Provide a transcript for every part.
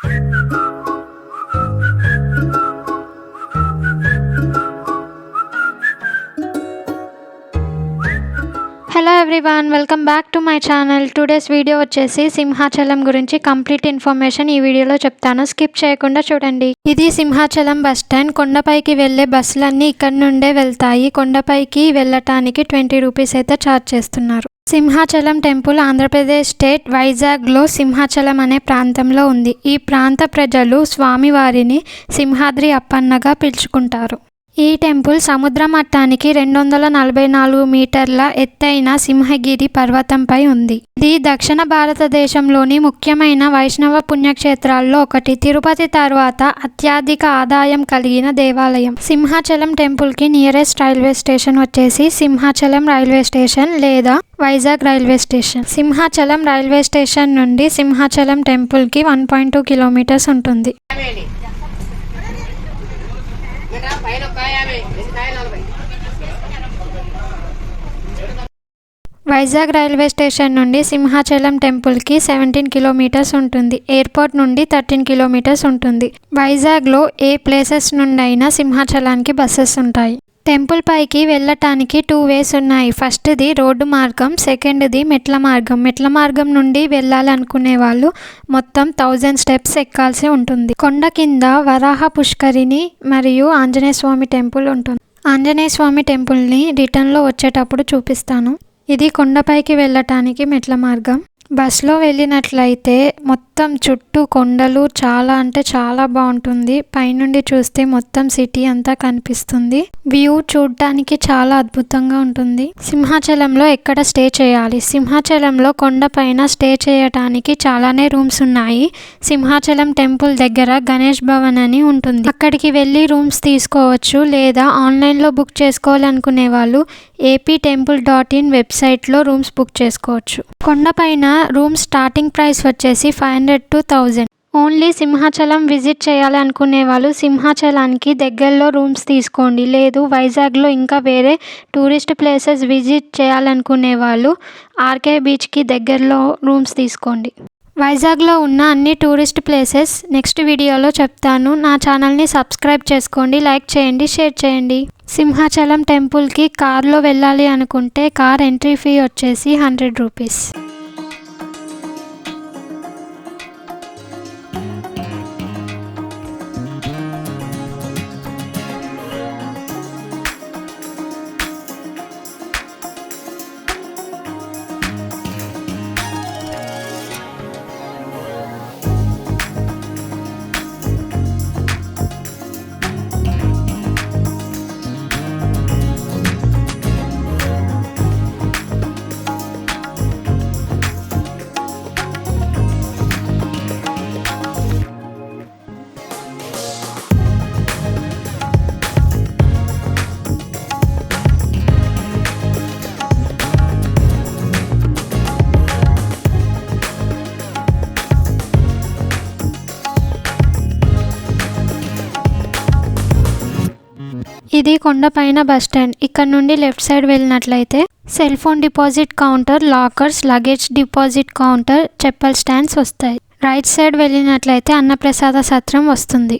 Hello everyone, welcome back to my channel. Today's video వచ్చేసి సింహాచలం గురించి complete information ఈ వీడియోలో చెప్తాను. స్కిప్ చేయకుండా చూడండి. ఇది సింహాచలం బస్ స్టాండ్. కొండపైకి వెళ్లే బస్సులన్నీ ఇక్కడ నుండే వెళ్తాయి. కొండపైకి వెళ్ళటానికి 20 రూపీస్ అయితే ఛార్జ్ చేస్తున్నారు. సింహాచలం టెంపుల్ ఆంధ్రప్రదేశ్ స్టేట్ వైజాగ్లో సింహాచలం అనే ప్రాంతంలో ఉంది. ఈ ప్రాంత ప్రజలు స్వామివారిని సింహాద్రి అప్పన్నగా పిలుచుకుంటారు. ఈ టెంపుల్ సముద్ర మట్టానికి 244 మీటర్ల ఎత్తైన సింహగిరి పర్వతంపై ఉంది. ఇది దక్షిణ భారతదేశంలోని ముఖ్యమైన వైష్ణవ పుణ్యక్షేత్రాల్లో ఒకటి. తిరుపతి తర్వాత అత్యధిక ఆదాయం కలిగిన దేవాలయం. సింహాచలం టెంపుల్కి నియరెస్ట్ రైల్వే స్టేషన్ వచ్చేసి సింహాచలం రైల్వే స్టేషన్ లేదా Vizag railway station. Simhachalam railway station నుండి సింహాచలం టెంపుల్కి 1.2 కిలోమీటర్స్ ఉంటుంది. వైజాగ్ రైల్వే స్టేషన్ నుండి సింహాచలం టెంపుల్కి 17 కిలోమీటర్స్ ఉంటుంది. ఎయిర్పోర్ట్ నుండి 13 కిలోమీటర్స్ ఉంటుంది. వైజాగ్లో ఏ ప్లేసెస్ నుండి అయినా సింహాచలానికి బస్సెస్ ఉంటాయి. టెంపుల్ పైకి వెళ్ళటానికి 2 వేస్ ఉన్నాయి. ఫస్ట్ది రోడ్డు మార్గం, సెకండ్ది మెట్ల మార్గం. మెట్ల మార్గం నుండి వెళ్ళాలనుకునే వాళ్ళు మొత్తం 1000 స్టెప్స్ ఎక్కాల్సి ఉంటుంది. కొండ కింద వరాహ పుష్కరిణి మరియు ఆంజనేయ స్వామి టెంపుల్ ఉంటుంది. ఆంజనేయ స్వామి టెంపుల్ని రిటర్న్లో వచ్చేటప్పుడు చూపిస్తాను. ఇది కొండపైకి వెళ్ళటానికి మెట్ల మార్గం. బస్లో వెళ్ళినట్లయితే మొత్తం చుట్టూ కొండలు, చాలా అంటే చాలా బాగుంటుంది. పైనుండి చూస్తే మొత్తం సిటీ అంతా కనిపిస్తుంది. వ్యూ చూడటానికి చాలా అద్భుతంగా ఉంటుంది. సింహాచలంలో ఎక్కడ స్టే చేయాలి? సింహాచలంలో కొండపైన స్టే చేయటానికి చాలానే రూమ్స్ ఉన్నాయి. సింహాచలం టెంపుల్ దగ్గర గణేష్ భవన్ అని ఉంటుంది. అక్కడికి వెళ్ళి రూమ్స్ తీసుకోవచ్చు, లేదా ఆన్లైన్లో బుక్ చేసుకోవాలనుకునే వాళ్ళు aptemple.in వెబ్సైట్లో రూమ్స్ బుక్ చేసుకోవచ్చు. కొండపైన రూమ్ స్టార్టింగ్ ప్రైస్ వచ్చేసి 500 to 1000. ఓన్లీ సింహాచలం విజిట్ చేయాలి అనుకునే వాళ్ళు సింహాచలానికి దగ్గరలో రూమ్స్ తీసుకోండి. లేదు వైజాగ్లో ఇంకా వేరే టూరిస్ట్ ప్లేసెస్ విజిట్ చేయాలనుకునే వాళ్ళు ఆర్కే బీచ్కి దగ్గరలో రూమ్స్ తీసుకోండి. వైజాగ్లో ఉన్న అన్ని టూరిస్ట్ ప్లేసెస్ నెక్స్ట్ వీడియోలో చెప్తాను. నా ఛానల్ని సబ్స్క్రైబ్ చేసుకోండి, లైక్ చేయండి, షేర్ చేయండి. సింహాచలం టెంపుల్కి కార్లో వెళ్ళాలి అనుకుంటే కార్ ఎంట్రీ ఫీ వచ్చేసి 100 రూపీస్. ఇది కొండపైన బస్ స్టాండ్. ఇక్కడ నుండి లెఫ్ట్ సైడ్ వెళ్ళినట్లయితే cell phone deposit counter, lockers, luggage deposit counter, chappal stands వస్తాయి. రైట్ సైడ్ వెళ్ళినట్లయితే అన్నప్రసాద సత్రం వస్తుంది.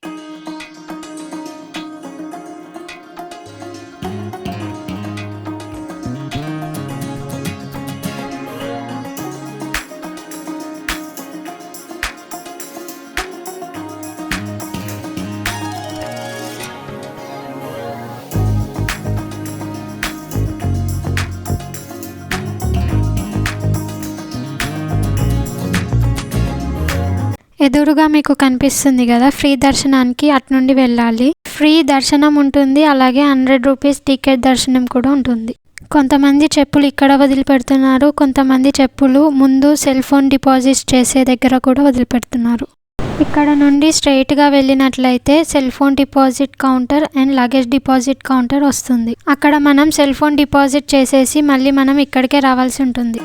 ఎదురుగా మీకు కనిపిస్తుంది కదా, ఫ్రీ దర్శనానికి అటు నుండి వెళ్ళాలి. ఫ్రీ దర్శనం ఉంటుంది, అలాగే 100 రూపీస్ టికెట్ దర్శనం కూడా ఉంటుంది. కొంతమంది చెప్పులు ఇక్కడ వదిలిపెడుతున్నారు, కొంతమంది చెప్పులు ముందు సెల్ ఫోన్ డిపాజిట్ చేసే దగ్గర కూడా వదిలిపెడుతున్నారు. ఇక్కడ నుండి స్ట్రైట్గా వెళ్ళినట్లయితే cell phone deposit counter and luggage deposit counter వస్తుంది. అక్కడ మనం సెల్ ఫోన్ డిపాజిట్ చేసేసి మళ్ళీ మనం ఇక్కడికే రావాల్సి ఉంటుంది.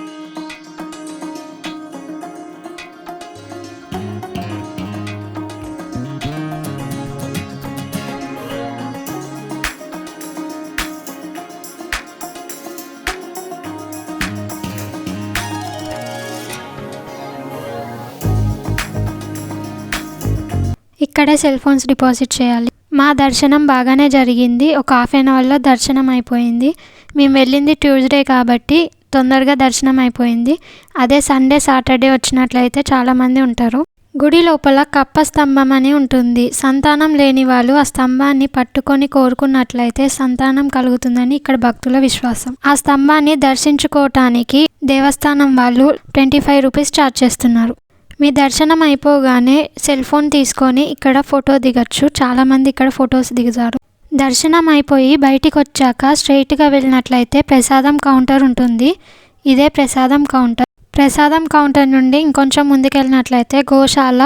ఇక్కడే సెల్ ఫోన్స్ డిపాజిట్ చేయాలి. మా దర్శనం బాగానే జరిగింది. ఒక హాఫ్ అన్ అవర్లో దర్శనం అయిపోయింది. మేము వెళ్ళింది ట్యూస్డే కాబట్టి తొందరగా దర్శనం అయిపోయింది. అదే సండే సాటర్డే వచ్చినట్లయితే చాలామంది ఉంటారు. గుడి లోపల కప్ప స్తంభం అని ఉంటుంది. సంతానం లేని వాళ్ళు ఆ స్తంభాన్ని పట్టుకొని కోరుకున్నట్లయితే సంతానం కలుగుతుందని ఇక్కడ భక్తుల విశ్వాసం. ఆ స్తంభాన్ని దర్శించుకోవటానికి దేవస్థానం వాళ్ళు 25 రూపీస్ ఛార్జ్ చేస్తున్నారు. మీ దర్శనం అయిపోగానే సెల్ ఫోన్ తీసుకొని ఇక్కడ ఫోటో దిగచ్చు. చాలామంది ఇక్కడ ఫొటోస్ దిగుతారు. దర్శనం అయిపోయి బయటికి వచ్చాక స్ట్రైట్గా వెళ్ళినట్లయితే ప్రసాదం కౌంటర్ ఉంటుంది. ఇదే ప్రసాదం కౌంటర్. ప్రసాదం కౌంటర్ నుండి ఇంకొంచెం ముందుకెళ్ళినట్లయితే గోశాల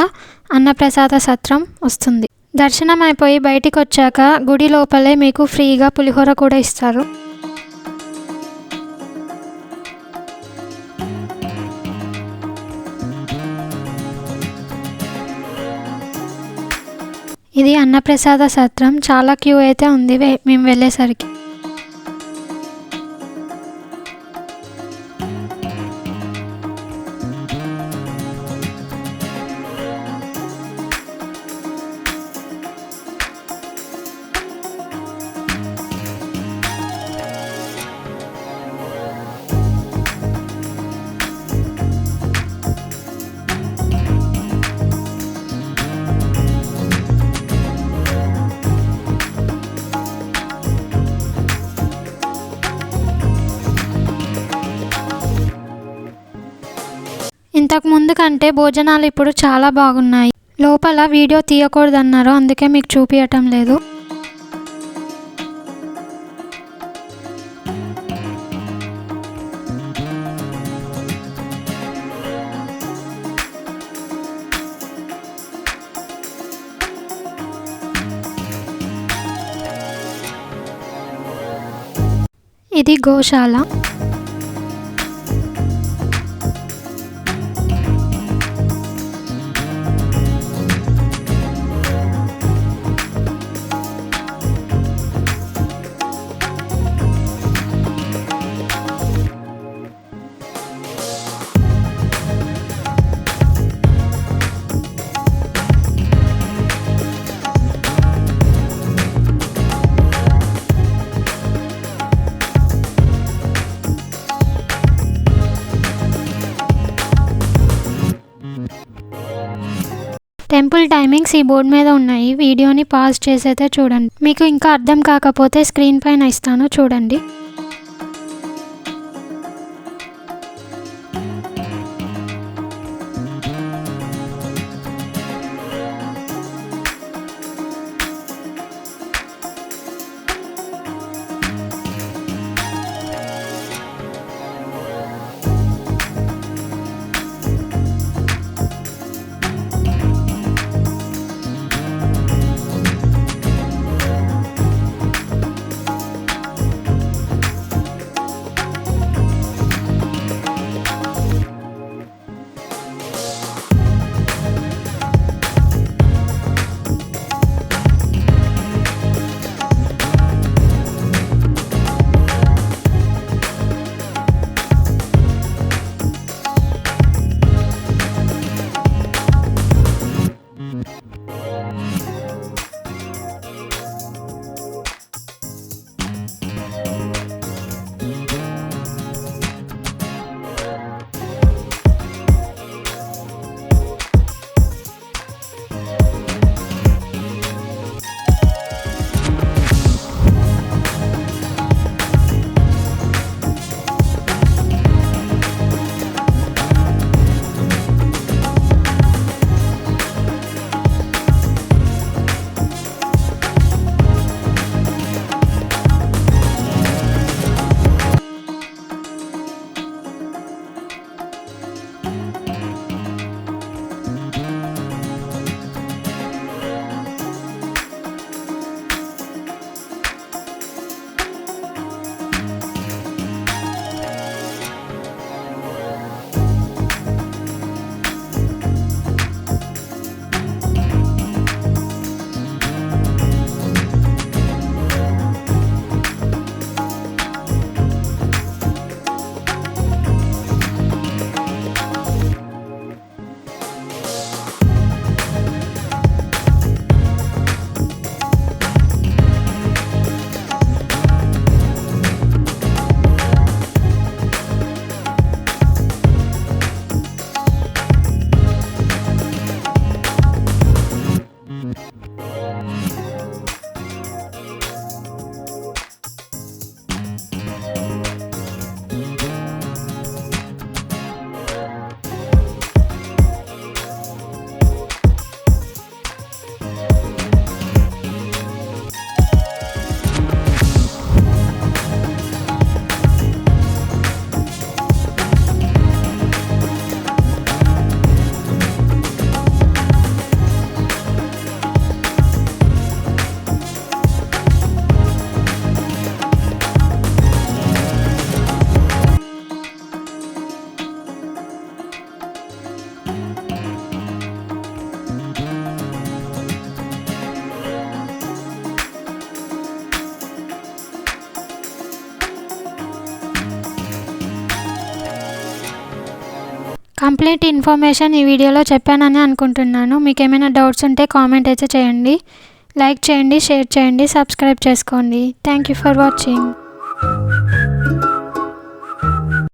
అన్నప్రసాద సత్రం వస్తుంది. దర్శనం అయిపోయి బయటికి వచ్చాక గుడి లోపలే మీకు ఫ్రీగా పులిహోర కూడా ఇస్తారు. ఇది అన్నప్రసాద సత్రం. చాలా క్యూ అయితే ఉంది మేము వెళ్ళేసరికి. ఇంతకు ముందు కంటే భోజనాలు ఇప్పుడు చాలా బాగున్నాయి. లోపల వీడియో తీయకూడదన్నారు, అందుకే మీకు చూపించటం లేదు. ఇది గోశాల. టెంపుల్ టైమింగ్స్ ఈ బోర్డు మీద ఉన్నాయి. వీడియోని పాజ్ చేసైతే చూడండి. మీకు ఇంకా అర్థం కాకపోతే స్క్రీన్ పైన ఇస్తాను, చూడండి. కంప్లీట్ ఇన్ఫర్మేషన్ ఈ వీడియోలో చెప్పానని అనుకుంటున్నాను. మీకు ఏమైనా డౌట్స్ ఉంటే కామెంట్ అయితే చేయండి. లైక్ చేయండి, షేర్ చేయండి, సబ్స్క్రైబ్ చేసుకోండి. Thank you for watching.